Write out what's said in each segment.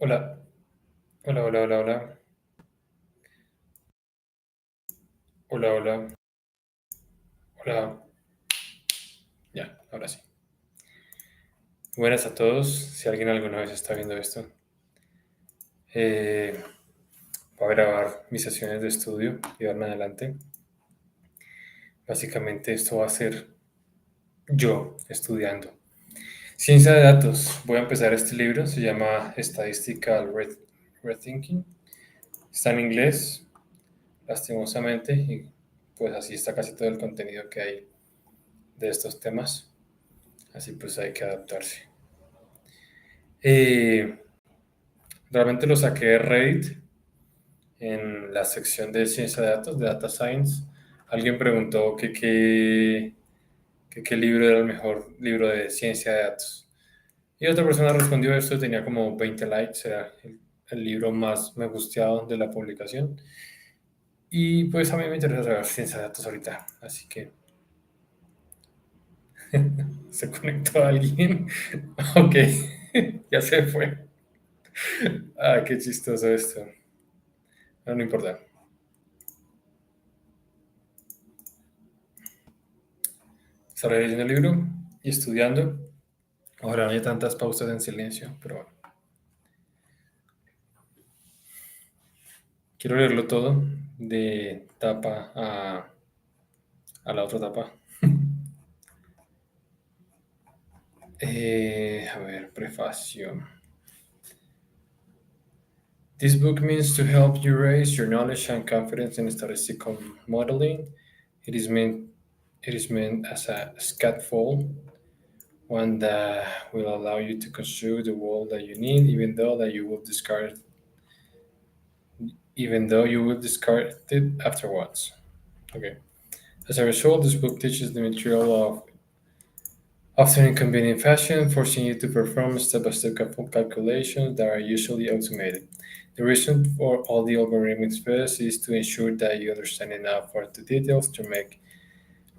Hola, hola, hola, hola, hola, hola, hola, hola. Ya, ahora sí. Buenas a todos. Si alguien alguna vez está viendo esto, eh, voy a grabar mis sesiones de estudio y de ahora en adelante. Básicamente esto va a ser yo estudiando. Ciencia de datos. Voy a empezar este libro. Se llama Rethinking. Está en inglés, lastimosamente, y pues así está casi todo el contenido que hay de estos temas. Así pues hay que adaptarse. Eh, Realmente lo saqué de Reddit en la sección de ciencia de datos, de Data Science. Alguien preguntó que qué libro era el mejor libro de ciencia de datos. Y otra persona respondió esto, tenía como 20 likes, era el libro más me gusteado de la publicación. Y pues a mí me interesa saber ciencia de datos ahorita, así que se conectó alguien. Ok, ya se fue. Ah, qué chistoso esto. No, no importa. Estaré leyendo el libro y estudiando. Ahora no hay tantas pausas en silencio, pero bueno. Quiero leerlo todo de tapa a la otra tapa. A ver, prefacio. This book means to help you raise your knowledge and confidence in statistical modeling. It is meant it is meant as a scaffold, one that will allow you to construct the world that you need, even though you will discard it afterwards. Okay. As a result, this book teaches the material of often in convenient fashion, forcing you to perform step-by-step calculations that are usually automated. The reason for all the algorithmic steps is to ensure that you understand enough of the details to make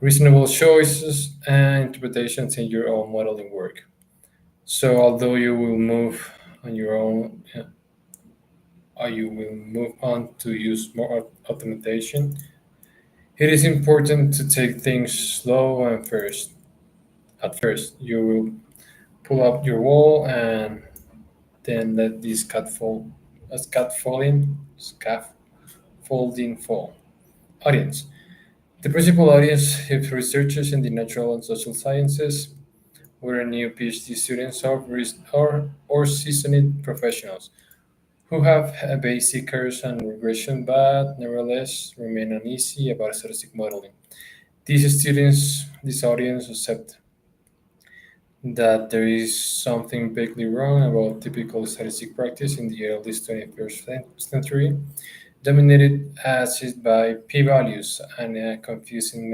reasonable choices and interpretations in your own modeling work. So, although you will move on your own, you will move on to use more automation. It is important to take things slow and first. At first, you will pull up your wall and then let the scaffolding fall. Audience. The principal audience is researchers in the natural and social sciences, whether new PhD students or seasoned professionals who have a basic curves and regression but nevertheless remain uneasy about statistic modeling. This audience accept that there is something vaguely wrong about typical statistic practice in the early 21st century, dominated as is by p-values and a confusing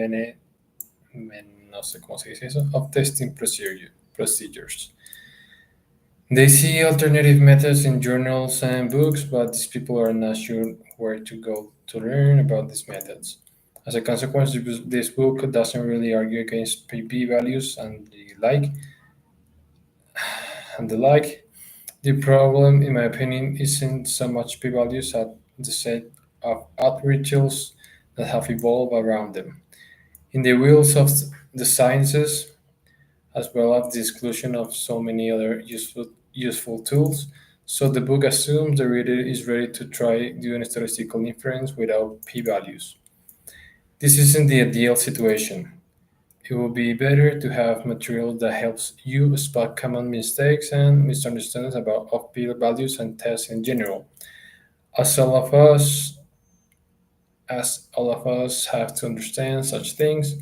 no sé cómo se dice eso, of testing procedures. They see alternative methods in journals and books, but these people are not sure where to go to learn about these methods. As a consequence, this book doesn't really argue against p-values and the like. The problem, in my opinion, isn't so much p-values as the set of algorithms that have evolved around them. In the wheels of the sciences, as well as the exclusion of so many other useful tools, so the book assumes the reader is ready to try doing statistical inference without p-values. This isn't the ideal situation. It would be better to have material that helps you spot common mistakes and misunderstandings about of-field values and tests in general. As all of us, as all of us have to understand such things,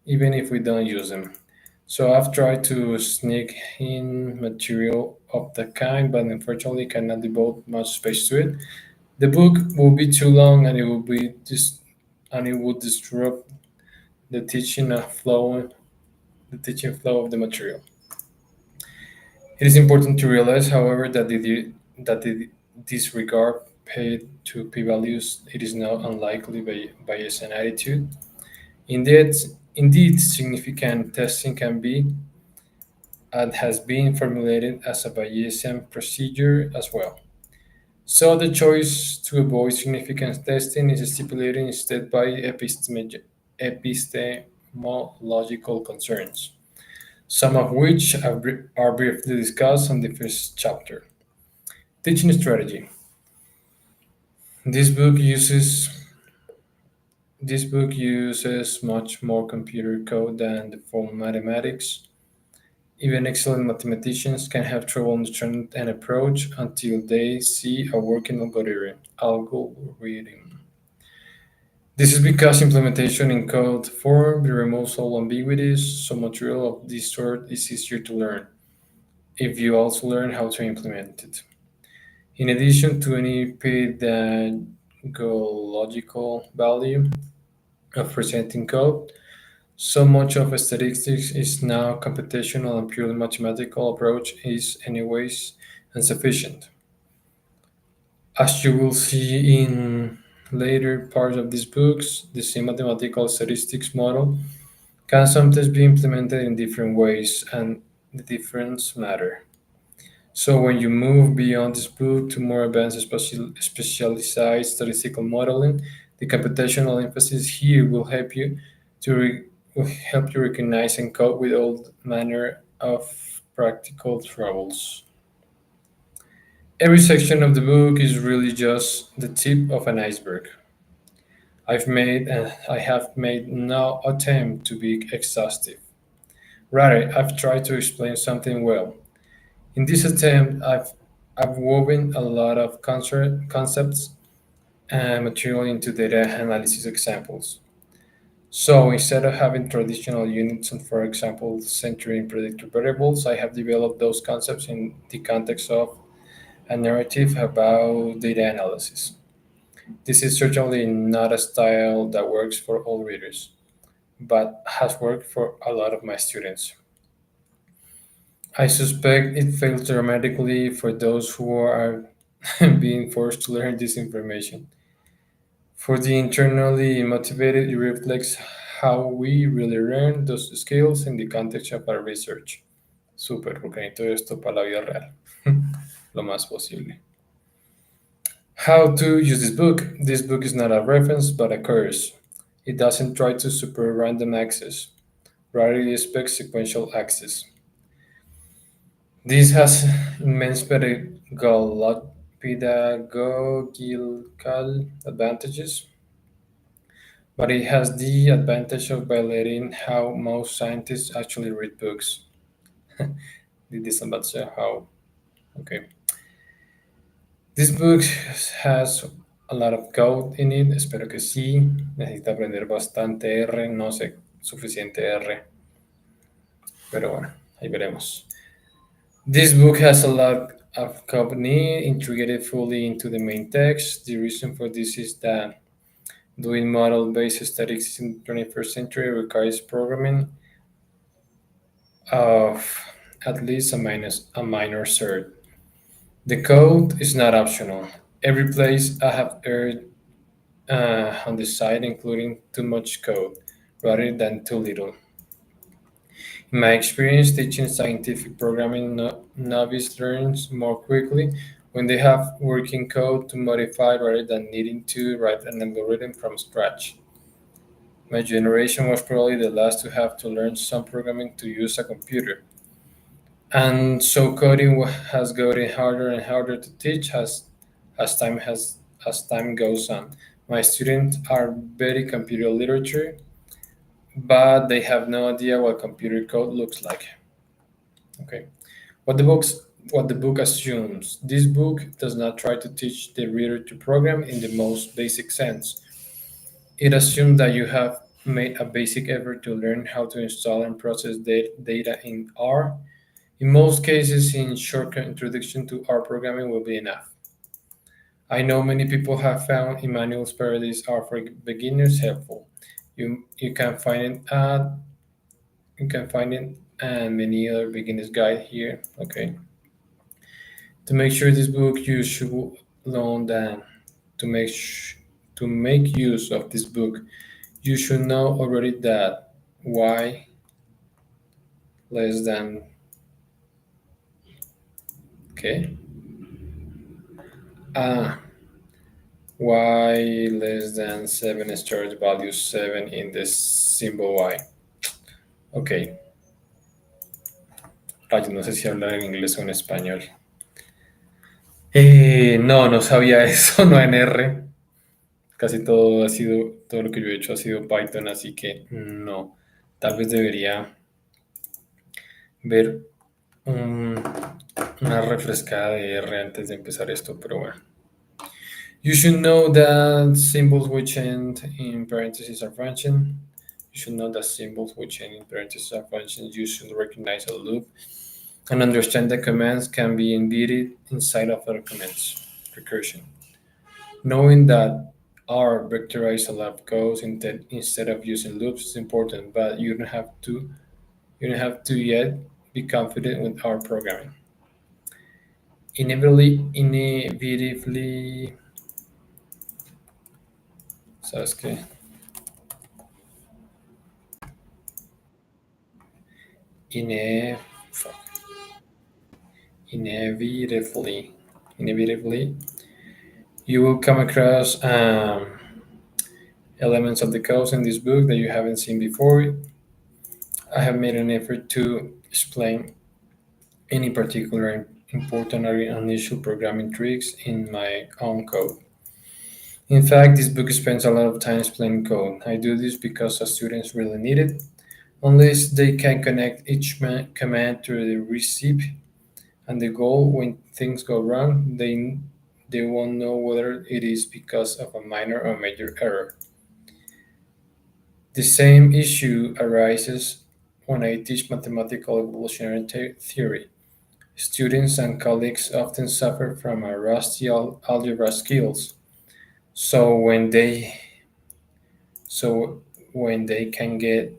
even if we don't use them. So I've tried to sneak in material of that kind, but unfortunately cannot devote much space to it. The book will be too long, and it would disrupt the the teaching flow of the material. It is important to realize, however, that the disregard paid to p-values it is not unlikely bias an attitude. Indeed, indeed, significant testing can be and has been formulated as a Bayesian procedure as well. So the choice to avoid significance testing is stipulated instead by epistemological concerns, some of which are briefly discussed in the first chapter. Teaching strategy. This book uses this book uses much more computer code than the full mathematics. Even excellent mathematicians can have trouble understanding an approach until they see a working algorithm. This is because implementation in code form removes all ambiguities, so material of this sort is easier to learn if you also learn how to implement it. In addition to any pedagogical value of presenting code, so much of statistics is now computational and purely mathematical approach is anyways insufficient. As you will see in later parts of these books, the same mathematical statistics model can sometimes be implemented in different ways and the difference matter. So when you move beyond this book to more advanced specialized statistical modeling, the computational emphasis here to will help you recognize and cope with all manner of practical troubles. Every section of the book is really just the tip of an iceberg. I have made no attempt to be exhaustive. Rather, I've tried to explain something well. In this attempt, I've woven a lot of concepts and material into data analysis examples. So instead of having traditional units and, for example, centering predictor variables, I have developed those concepts in the context of a narrative about data analysis. This is certainly not a style that works for all readers, but has worked for a lot of my students. I suspect it fails dramatically for those who are being forced to learn this information. For the internally motivated, it reflects how we really learn those skills in the context of our research. Súper, porque necesito esto para la vida real. Lo más posible. How to use this book? This book is not a reference but a curse. It doesn't try to super random access, rather, it expects sequential access. This has immense pedagogical advantages, but it has the advantage of violating how most scientists actually read books. The disadvantage of how. Okay. This book has a lot of code in it. Espero que sí. Necesita aprender bastante R. No sé suficiente R. Pero bueno, ahí veremos. This book has a lot of code in it, integrated fully into the main text. The reason for this is that doing model-based statistics in the 21st century requires programming of at least a minor cert. The code is not optional. Every place I have erred on the side, including too much code rather than too little. In my experience teaching scientific programming, novice learns more quickly when they have working code to modify rather than needing to write an algorithm from scratch. My generation was probably the last to have to learn some programming to use a computer. And so coding has gotten harder and harder to teach as time goes on. My students are very computer literature, but they have no idea what computer code looks like. Okay. What the books what the book assumes. This book does not try to teach the reader to program in the most basic sense. It assumes that you have made a basic effort to learn how to install and process data in R. In most cases, in short introduction to R programming will be enough. I know many people have found Emmanuel's Paradise R for beginners helpful. You can find it at you can find it and many other beginners guide here. Okay. To make sure this book you should learn that to make sh- to make use of this book, you should know already that y less than okay Ah, y less than 7 stars value 7 in the symbol y. Ok, rayos, no sé si hablar en inglés o en español. No, no sabía eso, no en R. Casi todo ha sido, todo lo que yo he hecho ha sido Python, así que no. Tal vez debería ver un- una refrescada de R antes de empezar esto, pero bueno. You should know that symbols which end in parentheses are functions. You should know that symbols which end in parentheses are functions. You should recognize a loop and understand that commands can be embedded inside of other commands. Recursion. Knowing that R vectorized a lot of codes instead of using loops is important, but you don't have to yet be confident with R programming. Inevitably, ¿sabes qué? Ine, fuck. Inevitably, you will come across elements of the code in this book that you haven't seen before. I have made an effort to explain any particular important or unusual programming tricks in my own code. In fact, this book spends a lot of time explaining code. I do this because the students really need it. Unless they can connect each command to the recipe and the goal, when things go wrong, they won't know whether it is because of a minor or major error. The same issue arises when I teach mathematical evolutionary theory. Students and colleagues often suffer from a rusty algebra skills. So when they so when they can get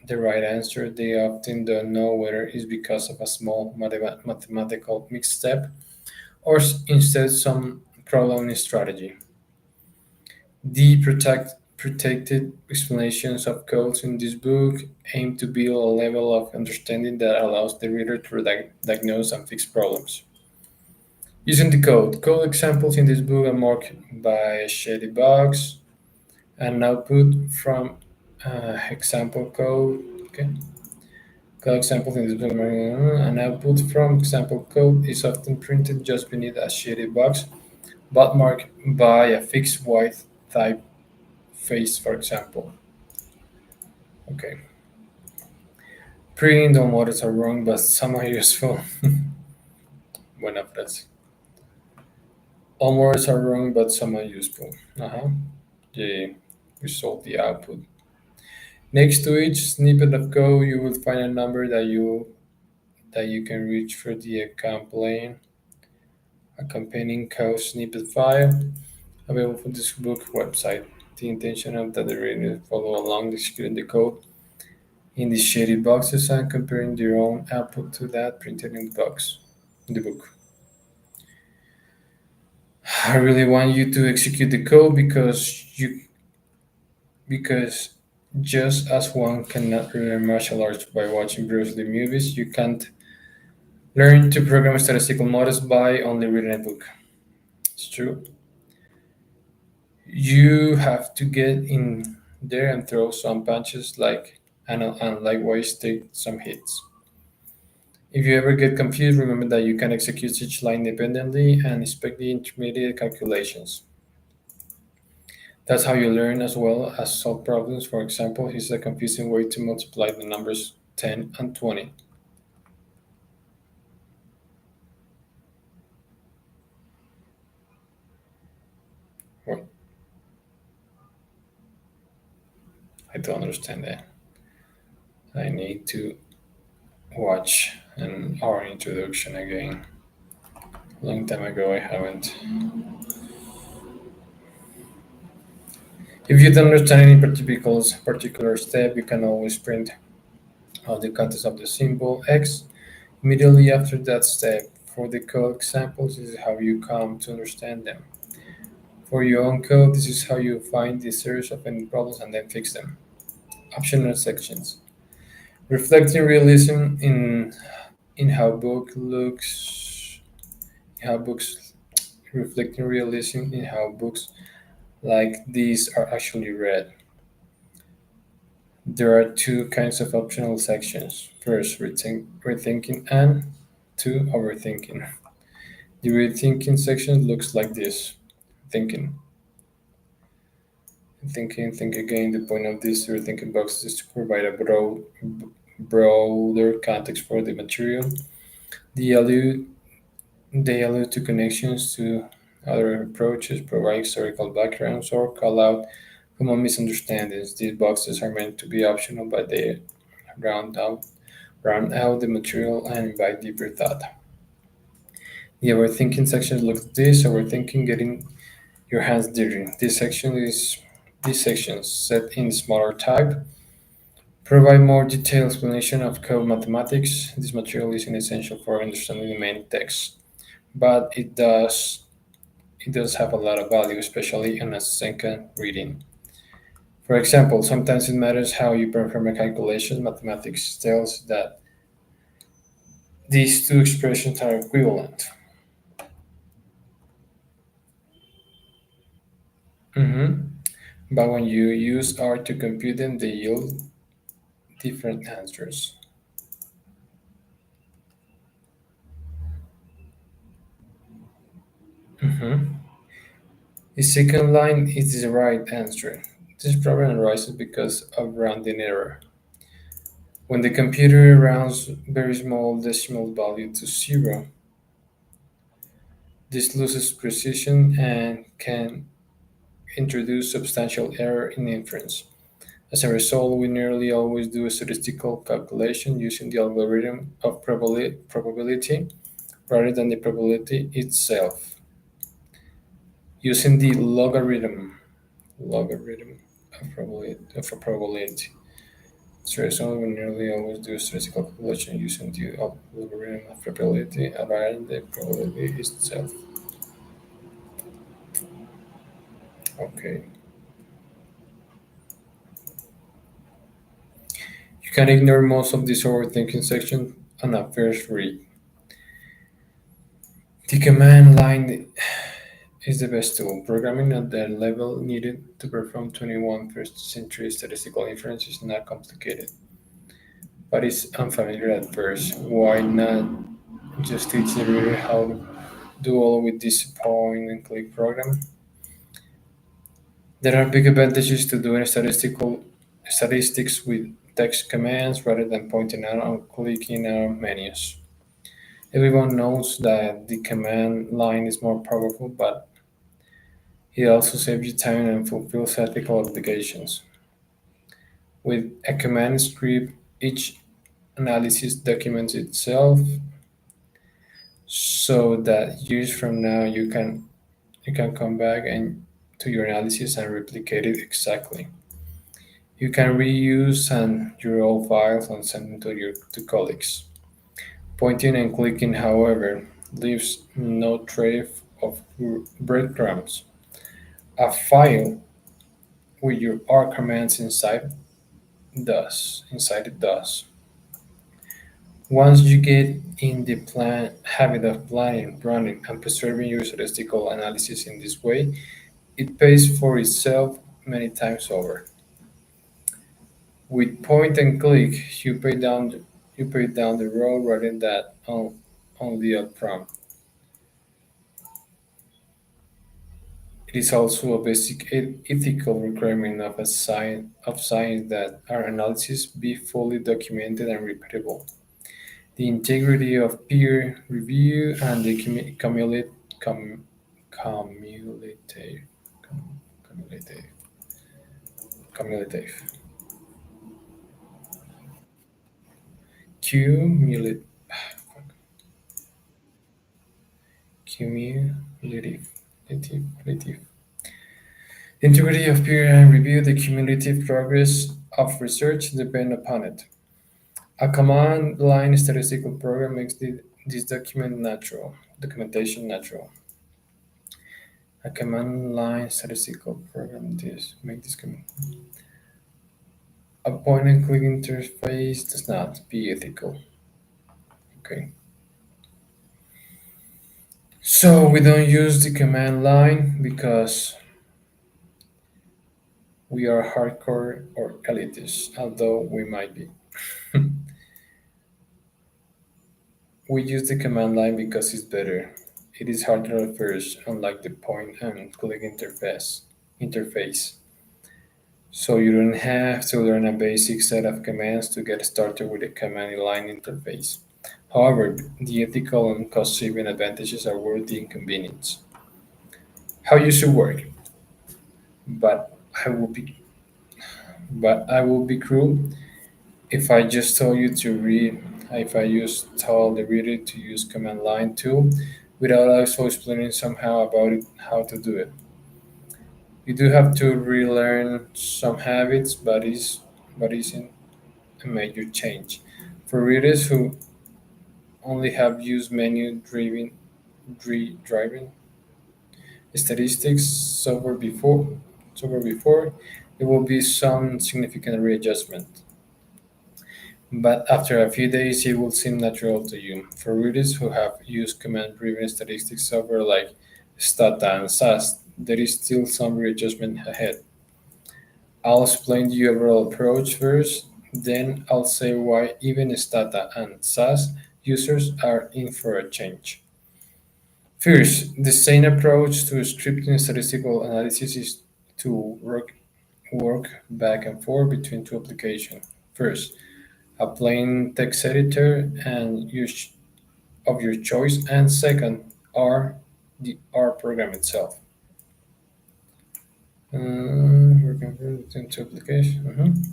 the right answer, they often don't know whether it's because of a small mathematical misstep or instead some problem in strategy. The protected explanations of codes in this book aim to build a level of understanding that allows the reader to diagnose and fix problems. Using the code. Code examples in this book are marked by shady box, an output from example code. Okay. Code examples in this book are an output from example code is often printed just beneath a shady box, but marked by a fixed white type face, for example. Okay. Printing on models are wrong, but some are useful. Buena frase. All models are wrong, but some are useful. Uh-huh. Yeah, we solved the output. Next to each snippet of code, you will find a number that you can reach for the accompanying code snippet file available from this book website. The intention of that the reader follow along executing the code in the shaded boxes and comparing their own output to that printed in the book. I really want you to execute the code because just as one cannot learn martial arts by watching Bruce Lee movies, you can't learn to program statistical models by only reading a book. It's true. You have to get in there and throw some punches and likewise take some hits. If you ever get confused, remember that you can execute each line independently and expect the intermediate calculations. That's how you learn as well as solve problems. For example, here's a confusing way to multiply the numbers 10 and 20. Well, I don't understand that. I need to watch our introduction again. Long time ago, I haven't. If you don't understand any particular step, you can always print out the contents of the symbol X immediately after that step. For the code examples, this is how you come to understand them. For your own code, this is how you find the source of any problems and then fix them. Optional sections. Reflecting realism in how book looks how books reflecting realism in how books like these are actually read. There are two kinds of optional sections. First, rethinking, and two, overthinking. The rethinking section looks like this. Thinking. Think again. The point of these rethinking boxes is to provide a broader context for the material. They allude, they allude to connections to other approaches, provide historical backgrounds, or call out common misunderstandings. These boxes are meant to be optional, but they round out, round out the material and invite deeper thought. The overthinking section looks like this: overthinking, getting your hands dirty. This section, set in smaller type, provide more detailed explanation of code mathematics. This material isn't essential for understanding the main text, but it does have a lot of value, especially in a second reading. For example, sometimes it matters how you perform a calculation. Mathematics tells that these two expressions are equivalent. Mhm. But when you use R to compute them, they yield different answers. Mhm. The second line is the right answer. This problem arises because of rounding error. When the computer rounds very small decimal value to zero, this loses precision and can introduce substantial error in inference. As a result, we nearly always do a statistical calculation using the algorithm of probability rather than the probability itself, using the logarithm of a probability. So as a result, we nearly always do a statistical calculation using the algorithm of probability rather than the probability itself. Okay. You can ignore most of this overthinking section on a first read. The command line is the best tool. Programming at the level needed to perform 21 first century statistical inference is not complicated, but it's unfamiliar at first. Why not just teach the reader how to do all with this point and click program? There are big advantages to doing statistics with text commands rather than pointing out or clicking on menus. Everyone knows that the command line is more powerful, but it also saves you time and fulfills ethical obligations. With a command script, each analysis documents itself so that years from now you can come back and to your analysis and replicate it exactly. You can reuse your old files and send them to your to colleagues. Pointing and clicking, however, leaves no trace of breadcrumbs. A file with your R commands inside it does. Once you get in the habit of planning, running, and preserving your statistical analysis in this way, it pays for itself many times over. With point and click, you pay down the road rather than only upfront. It is also a basic ethical requirement of science that our analysis be fully documented and repeatable. The integrity of peer review and the cumulative, cumulative, cumulative, cumulative, cumulative, cumulative. The integrity of peer review, the cumulative progress of research depend upon it. A command line statistical program makes this documentation natural. A command line statistical program this make this a point and click interface does not be ethical. Okay. So we don't use the command line because we are hardcore or elitist, although we might be. We use the command line because it's better. It is harder at first, unlike the point and click interface. So you don't have to learn a basic set of commands to get started with a command line interface. However, the ethical and cost-saving advantages are worth the inconvenience. How you should work, but I will be I will be cruel if I just tell you to read. If I just tell the reader to use command line tool without also explaining somehow about it, how to do it. You do have to relearn some habits, but isn't a major change. For readers who only have used driving statistics software before, there will be some significant readjustment. But after a few days, it will seem natural to you. For readers who have used command-driven statistics software like Stata and SAS, there is still some readjustment ahead. I'll explain the overall approach first, then I'll say why even Stata and SAS users are in for a change. First, the same approach to scripting statistical analysis is to work back and forth between two applications. First, a plain text editor and use of your choice, and second, the R program itself. Working between two applications.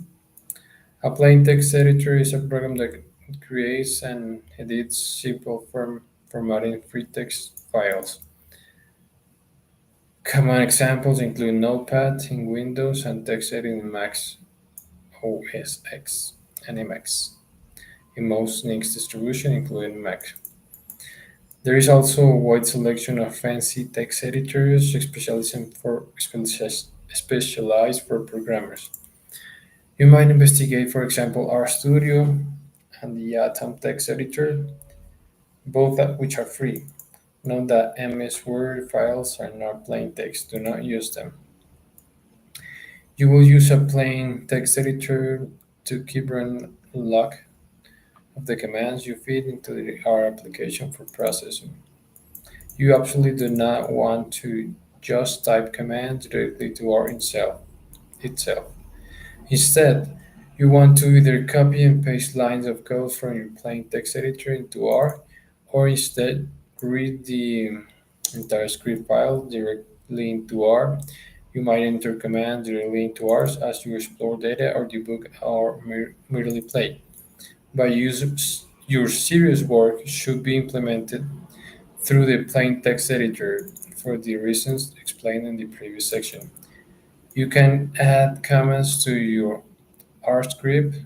A plain text editor is a program that creates and edits simple formatting free text files. Common examples include Notepad in Windows and TextEdit in Mac OS X and MX in most Linux distributions, including Mac. There is also a wide selection of fancy text editors specialized for programmers. You might investigate, for example, RStudio and the Atom text editor, both of which are free. Note that MS Word files are not plain text, do not use them. You will use a plain text editor to keep run log of the commands you feed into the R application for processing. You absolutely do not want to just type commands directly to R itself. Instead, you want to either copy and paste lines of code from your plain text editor into R, or instead read the entire script file directly into R. You might enter commands directly into R as you explore data or debug or merely play. But your serious work should be implemented through the plain text editor for the reasons explained in the previous section. You can add comments to your R script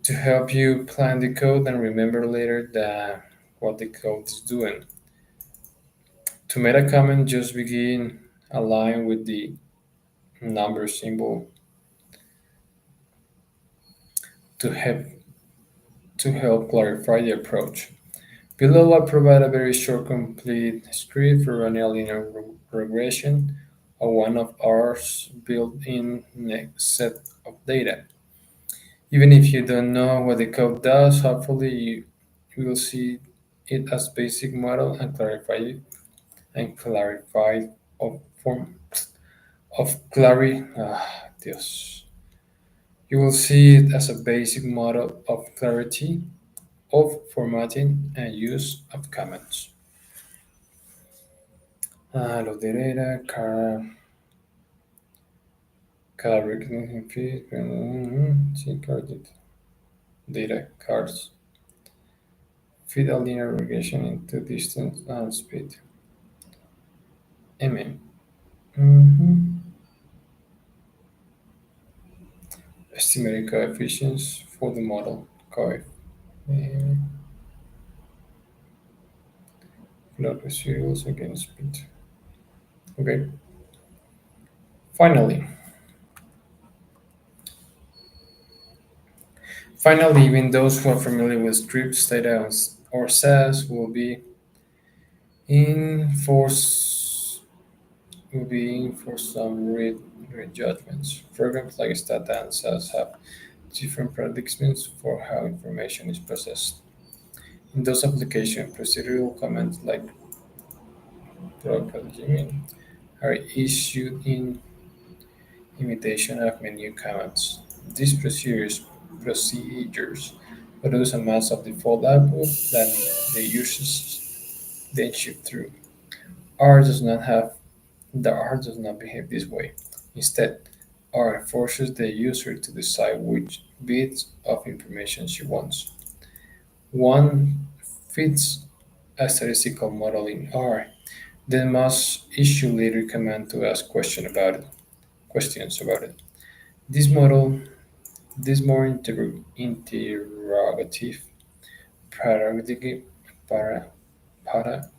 to help you plan the code and remember later that what the code is doing. To make a comment, just begin a line with the number symbol to help clarify the approach. Below, I provide a very short, complete script for running a linear regression of one of R's built-in next set of data. Even if you don't know what the code does, hopefully you will see it as basic model and clarify of form of clarity. Dios. You will see it as a basic model of clarity of formatting and use of comments. Los data, cada recognition feed, sí, carded data cards. Feed a linear regression into distance and speed. Mhm. Estimated coefficients for the model. Plot residuals against speed. Okay. Finally, even those who are familiar with scripts, data, or SAS will be Enforce will be enforce some read judgments. Programs like Stata and SAS have different predictions for how information is processed. In those applications, procedural commands like procedure are issued in imitation of menu commands. These procedures produce a mass of default output that the users then shift through. R does not have the R does not behave this way. Instead, R forces the user to decide which bits of information she wants. One fits a statistical model in R, then must issue later command to ask questions about it. This model, this more interrogative paradigm, para, paradigm,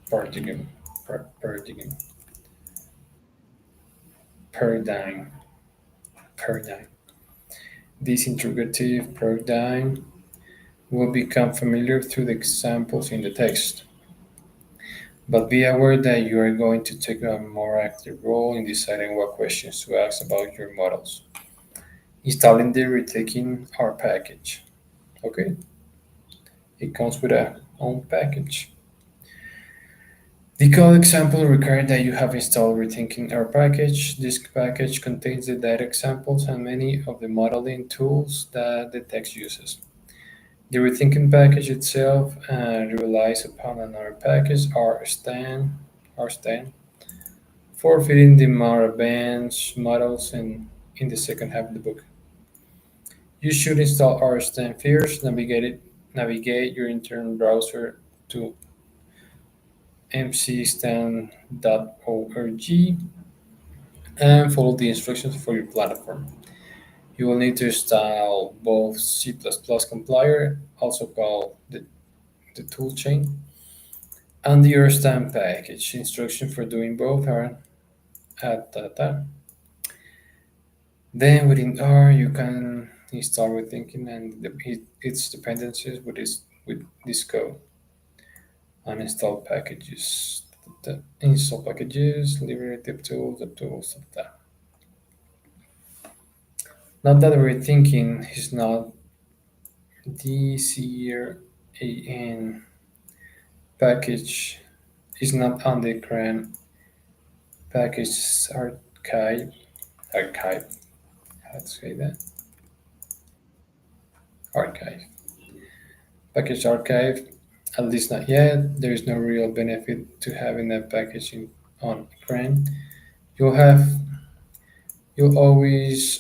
paradigm, paradigm, paradigm, paradigm. This interrogative paradigm will become familiar through the examples in the text. But be aware that you are going to take a more active role in deciding what questions to ask about your models. Installing the retaking R package. Okay, it comes with a own package. The code example requires that you have installed Rethinking R package. This package contains the data examples and many of the modeling tools that the text uses. The Rethinking package itself relies upon another package, RStan, for fitting the more advanced models in the second half of the book. You should install RStan first, navigate your internet browser to mcstan.org and follow the instructions for your platform. You will need to install both C++ compiler, also called the toolchain, and the RStan package. Instructions for doing both are at that time. Then within R, you can install Rethinking and its dependencies with this code. Uninstall packages. Install packages, library, the tools, that. Not that Rethinking is not DCRAN package is not on the current package archive. How to say that? Archive. Package archive, at least not yet. There is no real benefit to having that package on CRAN. You'll have you'll always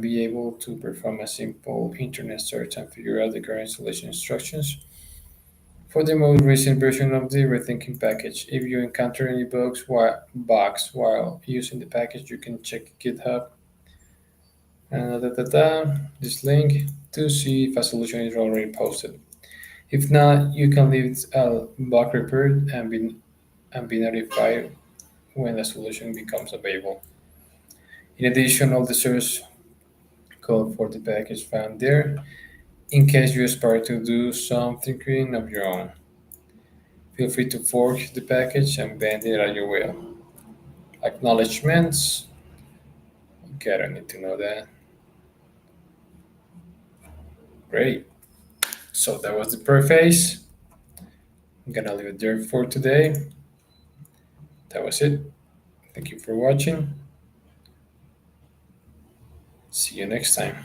be able to perform a simple internet search and figure out the current installation instructions for the most recent version of the Rethinking package. If you encounter any bugs while using the package, you can check GitHub and this link to see if a solution is already posted. If not, you can leave a bug report and be notified when the solution becomes available. In addition, all the source code for the package found there in case you aspire to do some tinkering of your own. Feel free to fork the package and bend it as you will. Acknowledgements. Okay, I don't need to know that. Great. So that was the preface. I'm gonna leave it there for today. That was it. Thank you for watching. See you next time.